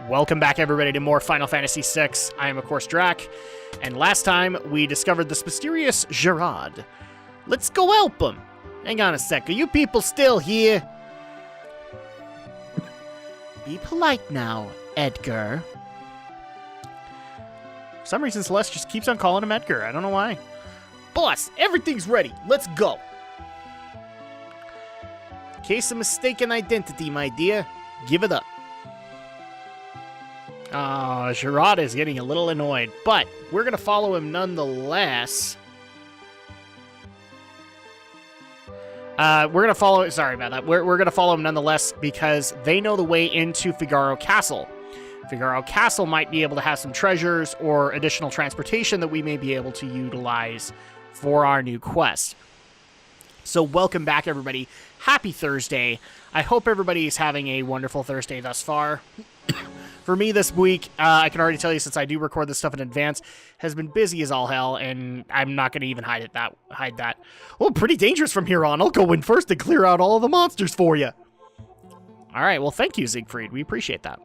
Welcome back, everybody, to more Final Fantasy VI. I am, of course, Drak, and last time we discovered this mysterious Gerad. Let's go help him. Hang on a sec, are you people still here? Be polite now, Edgar. For some reason, Celeste just keeps on calling him Edgar. I don't know why. Boss, everything's ready. Let's go. Case of mistaken identity, my dear. Give it up. Oh, Gerad is getting a little annoyed, but we're going to follow him nonetheless. We're going to follow... Sorry about that. We're going to follow him nonetheless because they know the way into Figaro Castle. Figaro Castle might be able to have some treasures or additional transportation that we may be able to utilize for our new quest. So welcome back, everybody. Happy Thursday. I hope everybody is having a wonderful Thursday thus far. For me this week, I can already tell you, since I do record this stuff in advance, has been busy as all hell, and I'm not going to even hide that. Oh, pretty dangerous from here on. I'll go in first and clear out all of the monsters for you. All right, well, thank you, Siegfried. We appreciate that.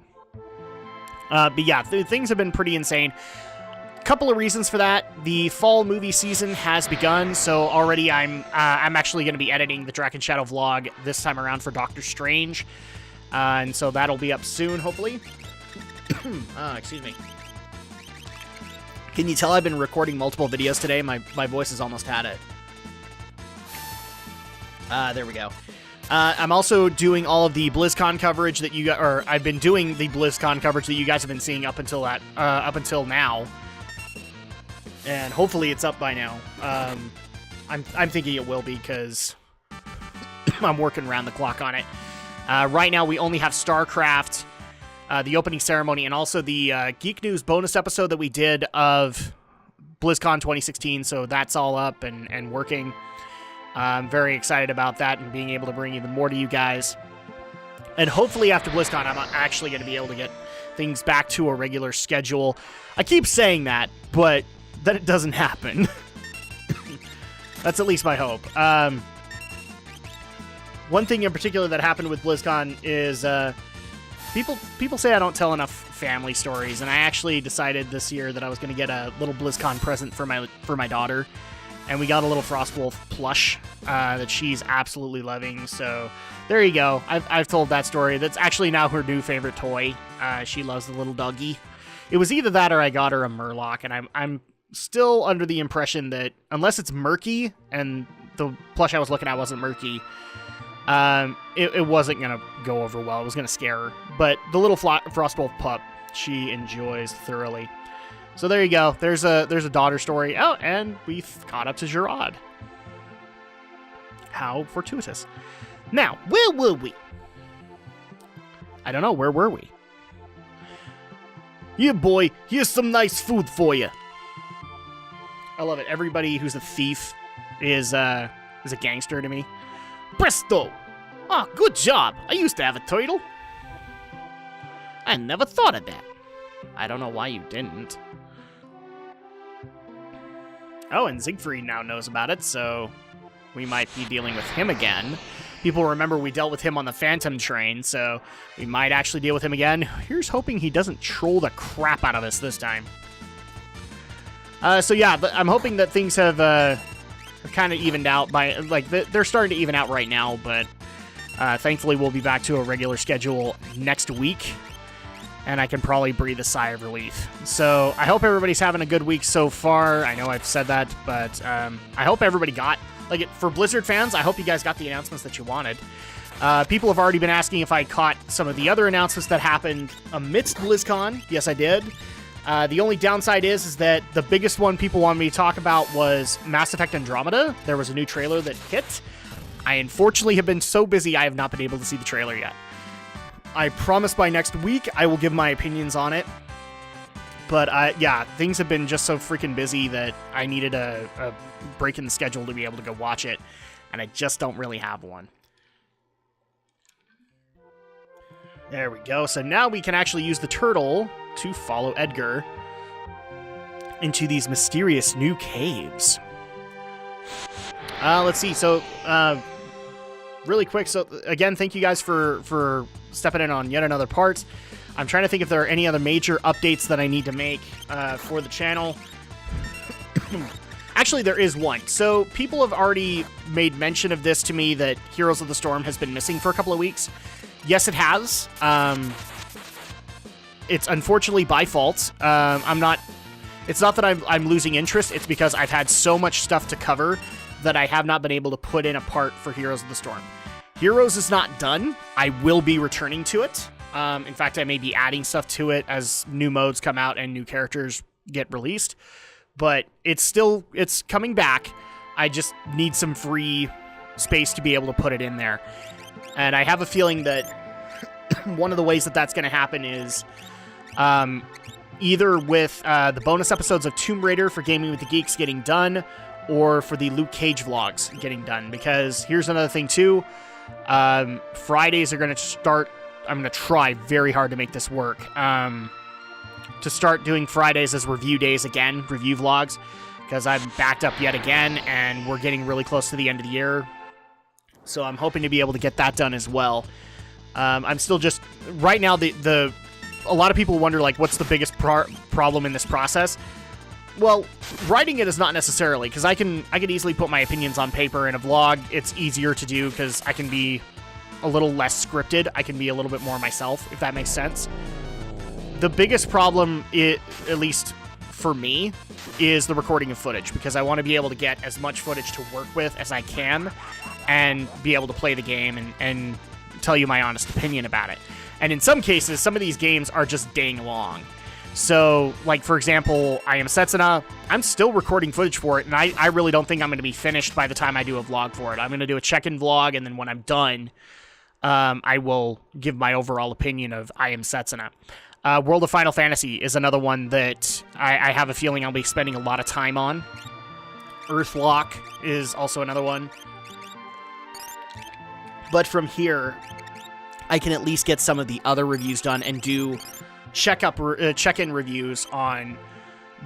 But yeah, things have been pretty insane. Couple of reasons for that. The fall movie season has begun, so already I'm actually going to be editing the Drak and Shadow vlog this time around for Doctor Strange, and so that'll be up soon, hopefully. Excuse me. Can you tell I've been recording multiple videos today? My voice has almost had it. There we go. I'm also doing all of the BlizzCon coverage that you got, or I've been doing the BlizzCon coverage that you guys have been seeing up until now. And hopefully it's up by now. I'm thinking it will be because I'm working around the clock on it. Right now we only have StarCraft, the opening ceremony, and also the Geek News bonus episode that we did of BlizzCon 2016, so that's all up and working. I'm very excited about that and being able to bring even more to you guys. And hopefully after BlizzCon, I'm actually going to be able to get things back to a regular schedule. I keep saying that, but then it doesn't happen. That's at least my hope. One thing in particular that happened with BlizzCon is... People say I don't tell enough family stories, and I actually decided this year that I was going to get a little BlizzCon present for my daughter, and we got a little Frostwolf plush that she's absolutely loving. So there you go. I've told that story. That's actually now her new favorite toy. She loves the little doggy. It was either that or I got her a Murloc, and I'm still under the impression that unless it's murky, and the plush I was looking at wasn't murky, it wasn't going to go over well. It was going to scare her. But the little Frostwolf pup, she enjoys thoroughly. So there you go. There's a daughter story. Oh, and we've caught up to Gerad. How fortuitous. Now, where were we? I don't know. Where were we? Here, boy. Here's some nice food for you. I love it. Everybody who's a thief is a gangster to me. Presto! Oh, good job. I used to have a turtle. I never thought of that. I don't know why you didn't. Oh, and Siegfried now knows about it, so we might be dealing with him again. People remember we dealt with him on the Phantom train, so we might actually deal with him again. Here's hoping he doesn't troll the crap out of us this time. So yeah, I'm hoping that things have kind of evened out by, like, they're starting to even out right now, but thankfully we'll be back to a regular schedule next week, and I can probably breathe a sigh of relief. So I hope everybody's having a good week so far. I know I've said that, but I hope everybody got, like, for Blizzard fans, I hope you guys got the announcements that you wanted. People have already been asking if I caught some of the other announcements that happened amidst BlizzCon. Yes, I did. The only downside is that the biggest one people wanted me to talk about was Mass Effect Andromeda. There was a new trailer that hit. I unfortunately have been so busy I have not been able to see the trailer yet. I promise by next week I will give my opinions on it. But yeah, things have been just so freaking busy that I needed a break in the schedule to be able to go watch it, and I just don't really have one. There we go. So now we can actually use the turtle to follow Edgar into these mysterious new caves. Let's see. So, really quick. So, again, thank you guys for stepping in on yet another part. I'm trying to think if there are any other major updates that I need to make for the channel. Actually, there is one. So people have already made mention of this to me, that Heroes of the Storm has been missing for a couple of weeks. Yes, it has. It's unfortunately by fault. It's not that I'm losing interest. It's because I've had so much stuff to cover that I have not been able to put in a part for Heroes of the Storm. Heroes is not done. I will be returning to it. In fact, I may be adding stuff to it as new modes come out and new characters get released. But it's coming back. I just need some free space to be able to put it in there. And I have a feeling that one of the ways that that's going to happen is either with the bonus episodes of Tomb Raider for Gaming with the Geeks getting done, or for the Luke Cage vlogs getting done. Because here's another thing too. Fridays are going to start. I'm going to try very hard to make this work. To start doing Fridays as review days again, review vlogs, because I'm backed up yet again, and we're getting really close to the end of the year. So I'm hoping to be able to get that done as well. I'm still just right now. A lot of people wonder, like, what's the biggest problem in this process? Well, writing it is not necessarily, because I can easily put my opinions on paper. In a vlog, it's easier to do because I can be a little less scripted. I can be a little bit more myself, if that makes sense. The biggest problem, at least for me, is the recording of footage, because I want to be able to get as much footage to work with as I can and be able to play the game and tell you my honest opinion about it. And in some cases, some of these games are just dang long. So, like, for example, I Am Setzer, I'm still recording footage for it, and I really don't think I'm going to be finished by the time I do a vlog for it. I'm going to do a check-in vlog, and then when I'm done, I will give my overall opinion of I Am Setzer. World of Final Fantasy is another one that I have a feeling I'll be spending a lot of time on. Earthlock is also another one. But from here, I can at least get some of the other reviews done and do check-in reviews on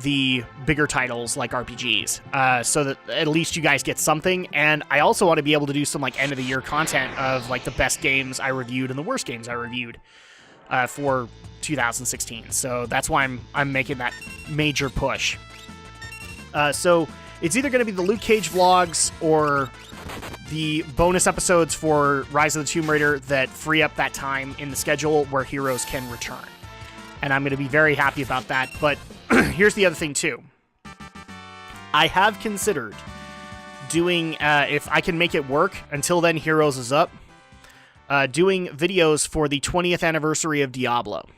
the bigger titles like RPGs, so that at least you guys get something. And I also want to be able to do some like end-of-the-year content of like the best games I reviewed and the worst games I reviewed for 2016. So that's why I'm making that major push. So it's either going to be the Luke Cage vlogs or the bonus episodes for Rise of the Tomb Raider that free up that time in the schedule where Heroes can return. And I'm going to be very happy about that. But here's the other thing too. I have considered doing, if I can make it work until then Heroes is up, doing videos for the 20th anniversary of Diablo.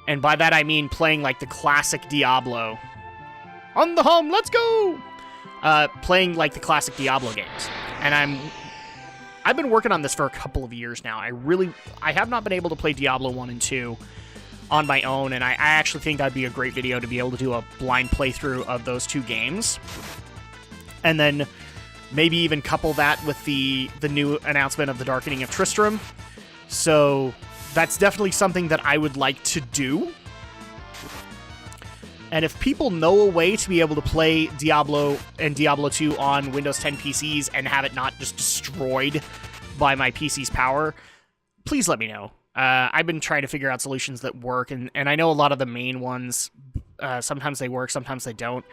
And by that I mean playing like the classic Diablo. On the home, let's go! Playing like the classic Diablo games. And I've been working on this for a couple of years now. I have not been able to play Diablo 1 and 2 on my own, and I actually think that'd be a great video to be able to do a blind playthrough of those two games. And then maybe even couple that with the new announcement of the Darkening of Tristram. So that's definitely something that I would like to do. And if people know a way to be able to play Diablo and Diablo 2 on Windows 10 PCs and have it not just destroyed by my PC's power, please let me know. I've been trying to figure out solutions that work, and I know a lot of the main ones, sometimes they work, sometimes they don't.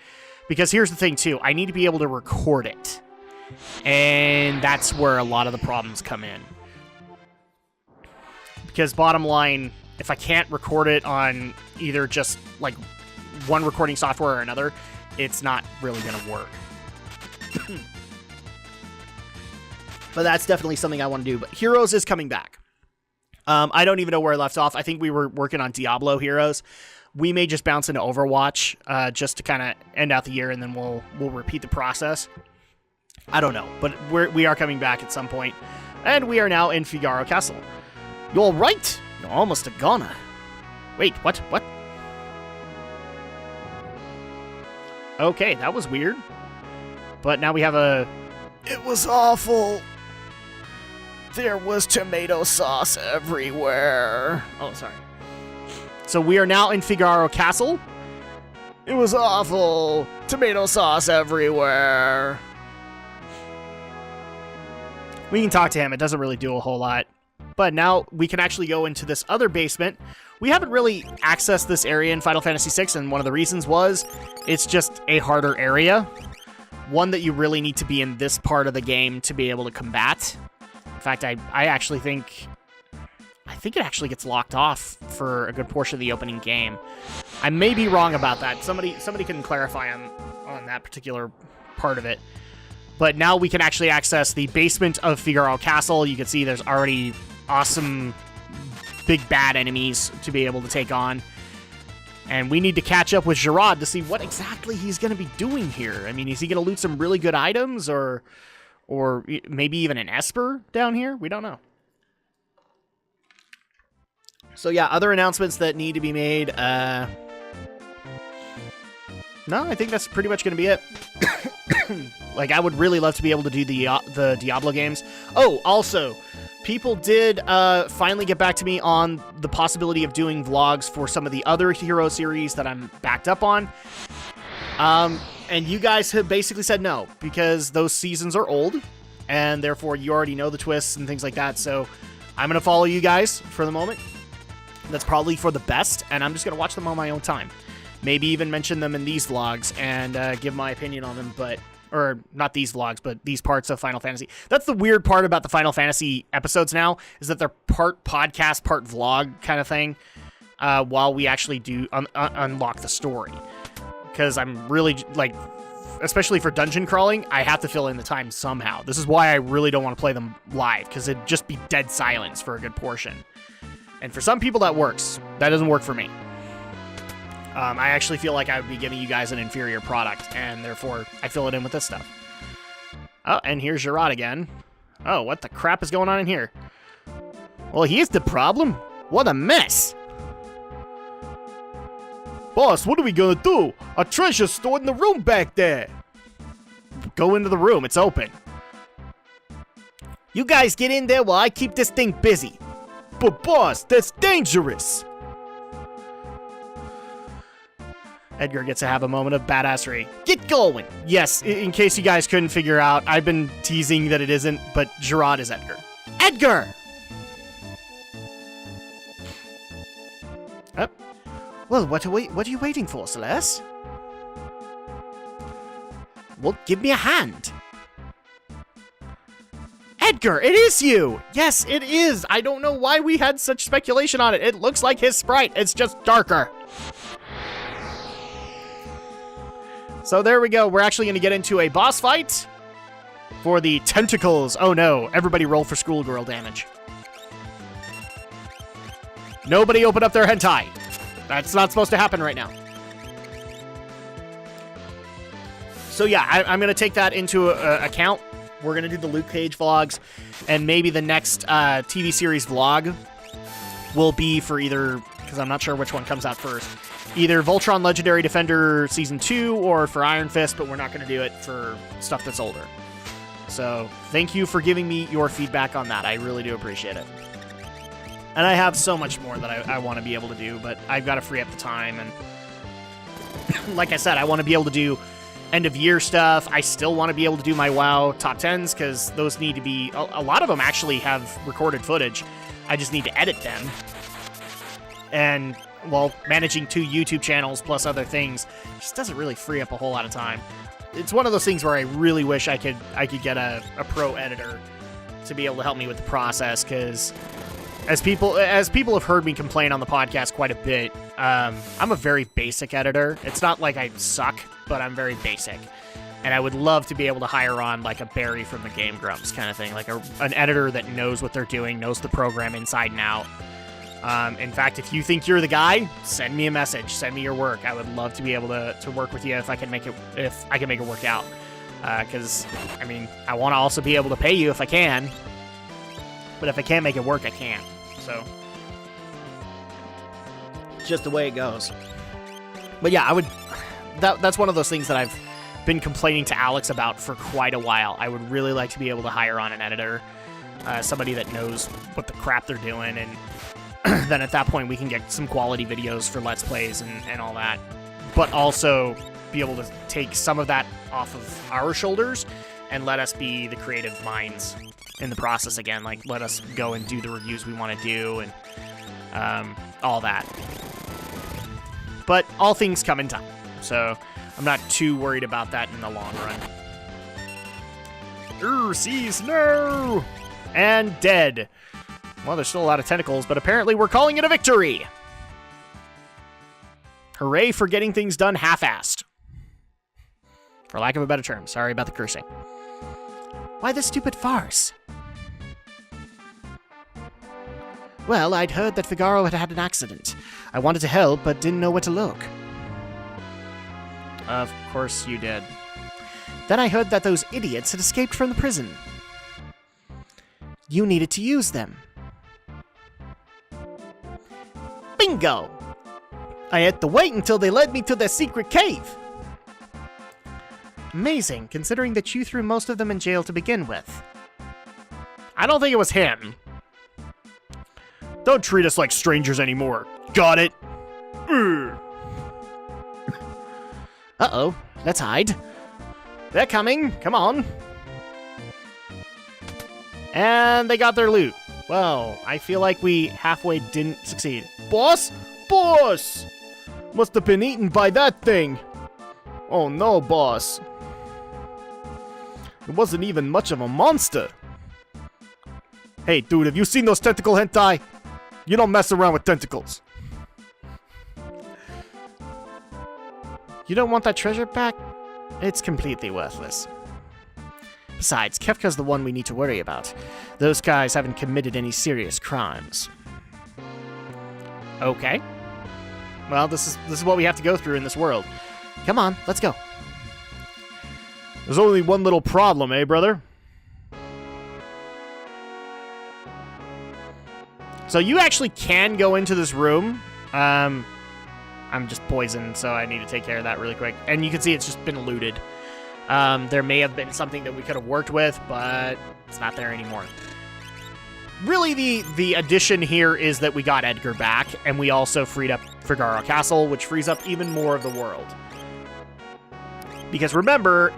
Because here's the thing, too. I need to be able to record it. And that's where a lot of the problems come in. Because bottom line, if I can't record it on either just, like, one recording software or another, it's not really going to work. But that's definitely something I want to do. But Heroes is coming back. I don't even know where I left off. I think we were working on Diablo Heroes. We may just bounce into Overwatch just to kind of end out the year, and then we'll repeat the process. I don't know, but we are coming back at some point, and we are now in Figaro Castle. You're right. You're almost a goner. Wait, what? What? Okay, that was weird. But now we have a... It was awful. There was tomato sauce everywhere. Oh, sorry. So we are now in Figaro Castle. It was awful. Tomato sauce everywhere. We can talk to him. It doesn't really do a whole lot. But now we can actually go into this other basement. We haven't really accessed this area in Final Fantasy VI, and one of the reasons was it's just a harder area. One that you really need to be in this part of the game to be able to combat. In fact, I actually think it actually gets locked off for a good portion of the opening game. I may be wrong about that. Somebody can clarify on that particular part of it. But now we can actually access the basement of Figaro Castle. You can see there's already awesome big bad enemies to be able to take on. And we need to catch up with Gerad to see what exactly he's going to be doing here. I mean, is he going to loot some really good items or maybe even an Esper down here? We don't know. So yeah, other announcements that need to be made. No, I think that's pretty much going to be it. Like, I would really love to be able to do the Diablo games. Oh, also, people did finally get back to me on the possibility of doing vlogs for some of the other hero series that I'm backed up on. And you guys have basically said no, because those seasons are old, and therefore you already know the twists and things like that. So I'm going to follow you guys for the moment. That's probably for the best, and I'm just going to watch them on my own time. Maybe even mention them in these vlogs and give my opinion on them, or not these vlogs, but these parts of Final Fantasy. That's the weird part about the Final Fantasy episodes now, is that they're part podcast, part vlog kind of thing, while we actually do unlock the story. Because I'm really, like, especially for dungeon crawling, I have to fill in the time somehow. This is why I really don't want to play them live, because it'd just be dead silence for a good portion. And for some people that works. That doesn't work for me. I actually feel like I would be giving you guys an inferior product, and therefore I fill it in with this stuff. Oh, and here's Gerad again. Oh, what the crap is going on in here? Well, here's the problem. What a mess. Boss, what are we gonna do? A treasure's stored in the room back there. Go into the room, it's open. You guys get in there while I keep this thing busy. But boss, that's dangerous. Edgar gets to have a moment of badassery. Get going! Yes, in case you guys couldn't figure out, I've been teasing that it isn't, but Gerad is Edgar. Edgar! Well, what are you waiting for, Celeste? Well, give me a hand. Edgar, it is you! Yes, it is! I don't know why we had such speculation on it. It looks like his sprite. It's just darker. So there we go. We're actually going to get into a boss fight for the tentacles. Oh no, everybody roll for schoolgirl damage. Nobody open up their hentai. That's not supposed to happen right now. So yeah, I'm going to take that into account. We're going to do the Luke Cage vlogs, and maybe the next TV series vlog will be for either, because I'm not sure which one comes out first, either Voltron Legendary Defender Season 2 or for Iron Fist, but we're not going to do it for stuff that's older. So thank you for giving me your feedback on that. I really do appreciate it. And I have so much more that I want to be able to do, but I've got to free up the time. And like I said, I want to be able to do end-of-year stuff. I still want to be able to do my WoW top 10s, because those need to be... A lot of them actually have recorded footage. I just need to edit them. And, well, managing 2 YouTube channels plus other things just doesn't really free up a whole lot of time. It's one of those things where I really wish I could get a pro editor to be able to help me with the process, because as people have heard me complain on the podcast quite a bit, I'm a very basic editor. It's not like I suck, but I'm very basic. And I would love to be able to hire on like a Barry from the Game Grumps kind of thing, like an editor that knows what they're doing, knows the program inside and out. In fact, if you think you're the guy, send me a message, send me your work. I would love to be able to work with you if I can make it work out. Because I mean, I want to also be able to pay you if I can, but if I can't make it work, I can't. So just the way it goes. But yeah, I would. That's one of those things that I've been complaining to Alex about for quite a while. I would really like to be able to hire on an editor, somebody that knows what the crap they're doing, and then at that point we can get some quality videos for Let's Plays and all that. But also be able to take some of that off of our shoulders and let us be the creative minds in the process again. Like, let us go and do the reviews we want to do and all that. But all things come in time, so I'm not too worried about that in the long run. Seas, no! And dead. Well, there's still a lot of tentacles, but apparently we're calling it a victory! Hooray for getting things done half-assed. For lack of a better term. Sorry about the cursing. Why this stupid farce? Well, I'd heard that Figaro had had an accident. I wanted to help, but didn't know where to look. Of course you did. Then I heard that those idiots had escaped from the prison. You needed to use them. Bingo! I had to wait until they led me to their secret cave. Amazing, considering that you threw most of them in jail to begin with. I don't think it was him. Don't treat us like strangers anymore. Got it? Uh-oh, let's hide. They're coming, come on. And they got their loot. Well, I feel like we halfway didn't succeed. Boss? Boss! Must have been eaten by that thing. Oh no, boss. It wasn't even much of a monster. Hey, dude, have you seen those tentacle hentai? You don't mess around with tentacles. You don't want that treasure back? It's completely worthless. Besides, Kefka's the one we need to worry about. Those guys haven't committed any serious crimes. Okay. Well, this is what we have to go through in this world. Come on, let's go. There's only one little problem, eh, brother? So you actually can go into this room. I'm just poisoned, so I need to take care of that really quick. And you can see it's just been looted. There may have been something that we could have worked with, but it's not there anymore. Really, the addition here is that we got Edgar back, and we also freed up Figaro Castle, which frees up even more of the world. Because remember,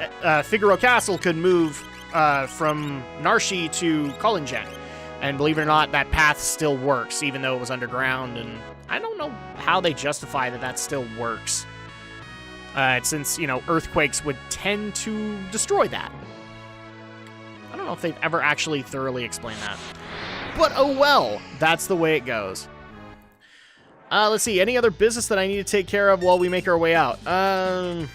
Figaro Castle could move from Narshi to Collingen. And believe it or not, that path still works, even though it was underground. And I don't know how they justify that that still works. Since, you know, earthquakes would tend to destroy that. I don't know if they've ever actually thoroughly explained that. But oh well, that's the way it goes. Let's see, any other business that I need to take care of while we make our way out? Well,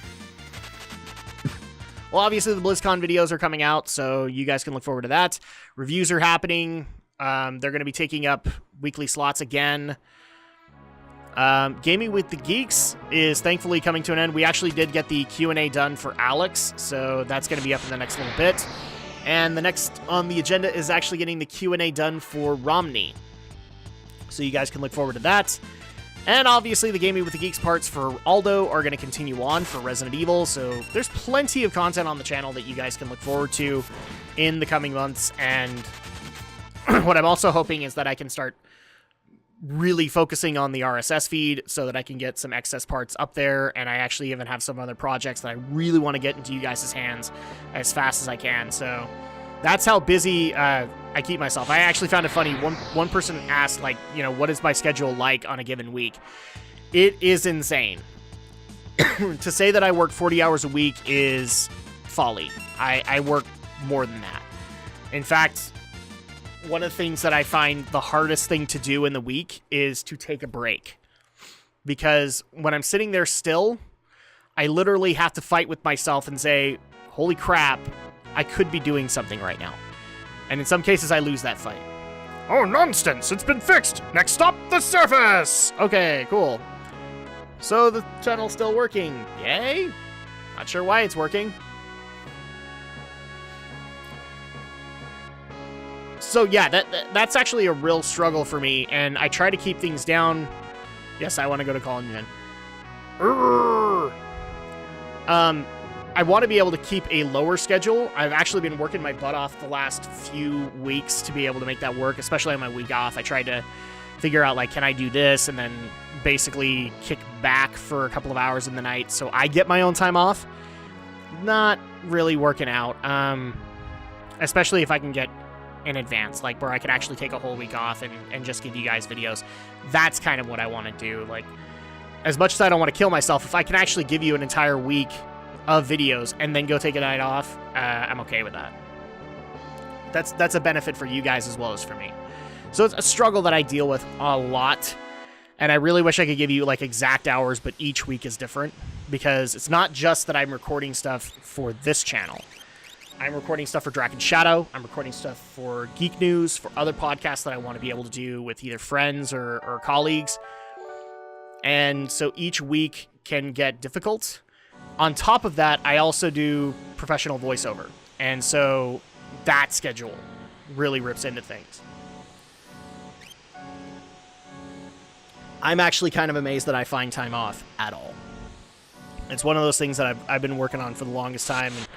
obviously the BlizzCon videos are coming out, so you guys can look forward to that. Reviews are happening. They're going to be taking up weekly slots again. Gaming with the Geeks is thankfully coming to an end. We actually did get the Q&A done for Alex, so that's going to be up in the next little bit. And the next on the agenda is actually getting the Q&A done for Romney. So you guys can look forward to that. And obviously the Gaming with the Geeks parts for Aldo are going to continue on for Resident Evil, so there's plenty of content on the channel that you guys can look forward to in the coming months. And what I'm also hoping is that I can start really focusing on the RSS feed so that I can get some excess parts up there, and I actually even have some other projects that I really want to get into you guys' hands as fast as I can. So that's how busy I keep myself. I actually found it funny. One person asked, like, you know, what is my schedule like on a given week? It is insane. To say that I work 40 hours a week is folly. I work more than that. In fact, one of the things that I find the hardest thing to do in the week is to take a break. Because when I'm sitting there still, I literally have to fight with myself and say, holy crap, I could be doing something right now. And in some cases, I lose that fight. Oh, nonsense! It's been fixed! Next stop, the surface! Okay, cool. So the channel's still working. Yay? Not sure why it's working. So yeah, that's actually a real struggle for me, and I try to keep things down. Yes, I want to go to Collingen. I want to be able to keep a lower schedule. I've actually been working my butt off the last few weeks to be able to make that work, especially on my week off. I tried to figure out, like, can I do this, and then basically kick back for a couple of hours in the night so I get my own time off. Not really working out, especially if I can get in advance, like where I could actually take a whole week off and just give you guys videos. That's kind of what I want to do. Like, as much as I don't want to kill myself, if I can actually give you an entire week of videos and then go take a night off, I'm okay with that. That's a benefit for you guys as well as for me. So it's a struggle that I deal with a lot, and I really wish I could give you like exact hours, but each week is different, because it's not just that I'm recording stuff for this channel. I'm recording stuff for Drak and Shadow. I'm recording stuff for Geek News, for other podcasts that I want to be able to do with either friends or colleagues. And so each week can get difficult. On top of that, I also do professional voiceover. And so that schedule really rips into things. I'm actually kind of amazed that I find time off at all. It's one of those things that I've been working on for the longest time. And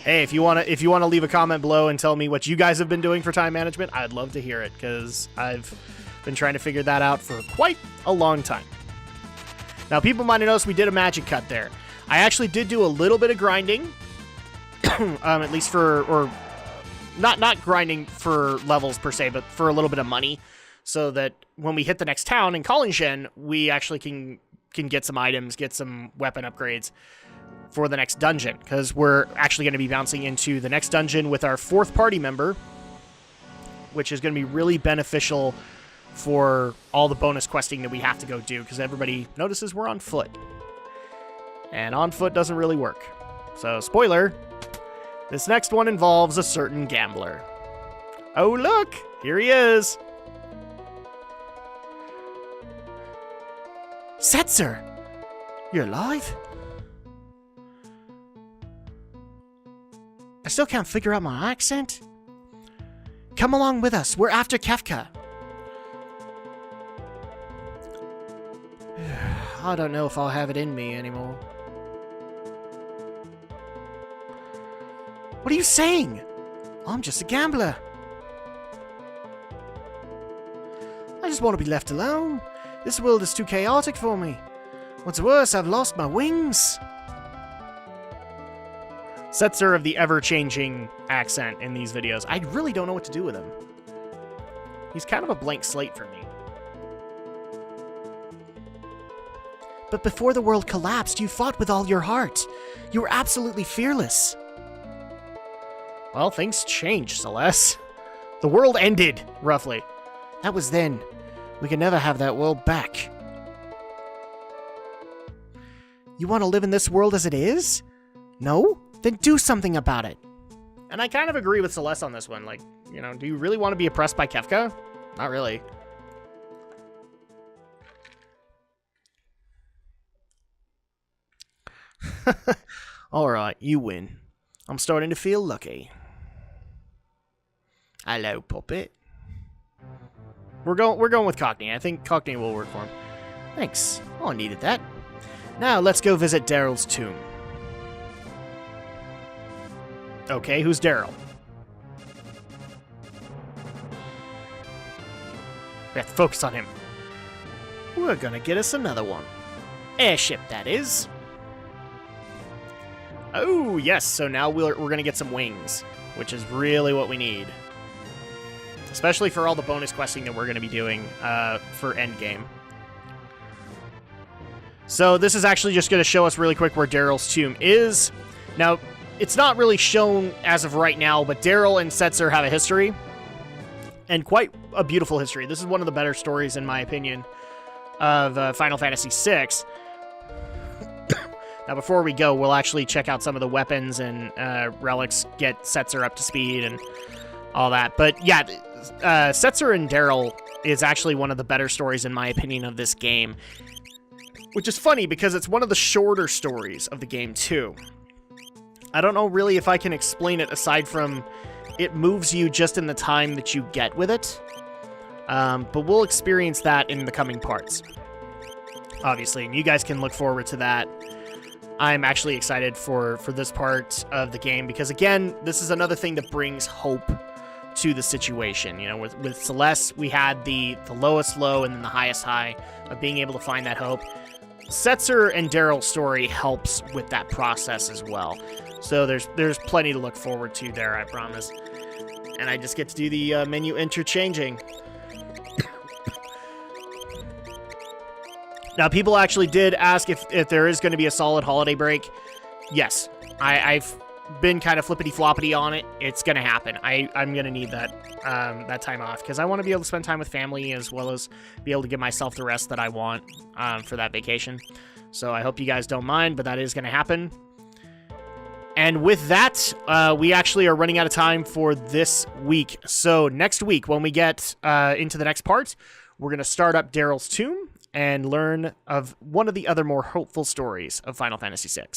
hey, if you want to leave a comment below and tell me what you guys have been doing for time management, I'd love to hear it, because I've been trying to figure that out for quite a long time. Now, people might have noticed we did a magic cut there. I actually did do a little bit of grinding, at least or not grinding for levels per se, but for a little bit of money, so that when we hit the next town in Collinshen, we actually can get some items, get some weapon upgrades for the next dungeon, because we're actually going to be bouncing into the next dungeon with our 4th party member, which is going to be really beneficial for all the bonus questing that we have to go do, because everybody notices we're on foot. And on foot doesn't really work. So, spoiler, this next one involves a certain gambler. Oh, look! Here he is! Setzer! You're alive? I still can't figure out my accent. Come along with us. We're after Kefka. I don't know if I'll have it in me anymore. What are you saying? I'm just a gambler. I just want to be left alone. This world is too chaotic for me. What's worse, I've lost my wings. Setzer of the ever-changing accent in these videos. I really don't know what to do with him. He's kind of a blank slate for me. But before the world collapsed, you fought with all your heart. You were absolutely fearless. Well, things changed, Celeste. The world ended, roughly. That was then. We can never have that world back. You want to live in this world as it is? No? Then do something about it. And I kind of agree with Celeste on this one. Like, you know, do you really want to be oppressed by Kefka? Not really. Alright, you win. I'm starting to feel lucky. Hello, puppet. We're going with Cockney. I think Cockney will work for him. Thanks. Oh, I needed that. Now, let's go visit Daryl's tomb. Okay, who's Daryl? We have to focus on him. We're gonna get us another one. Airship, that is. Oh, yes, so now we're gonna get some wings, which is really what we need. Especially for all the bonus questing that we're gonna be doing for Endgame. So this is actually just gonna show us really quick where Daryl's tomb is. Now, it's not really shown as of right now, but Daryl and Setzer have a history. And quite a beautiful history. This is one of the better stories, in my opinion, of Final Fantasy VI. Now, before we go, we'll actually check out some of the weapons and relics, get Setzer up to speed and all that. But yeah, Setzer and Daryl is actually one of the better stories, in my opinion, of this game. Which is funny, because it's one of the shorter stories of the game, too. I don't know really if I can explain it aside from it moves you just in the time that you get with it. But we'll experience that in the coming parts. Obviously, and you guys can look forward to that. I'm actually excited for this part of the game because, again, this is another thing that brings hope to the situation. You know, with Celeste, we had the lowest low and then the highest high of being able to find that hope. Setzer and Daryl's story helps with that process as well. So there's plenty to look forward to there, I promise. and I just get to do the menu interchanging. Now, people actually did ask if there is going to be a solid holiday break. Yes, I've been kind of flippity-floppity on it. It's going to happen. I'm going to need that time off because I want to be able to spend time with family as well as be able to give myself the rest that I want for that vacation. So I hope you guys don't mind, but that is going to happen. And with that, we actually are running out of time for this week. So next week, when we get into the next part, we're going to start up Daryl's tomb and learn of one of the other more hopeful stories of Final Fantasy VI.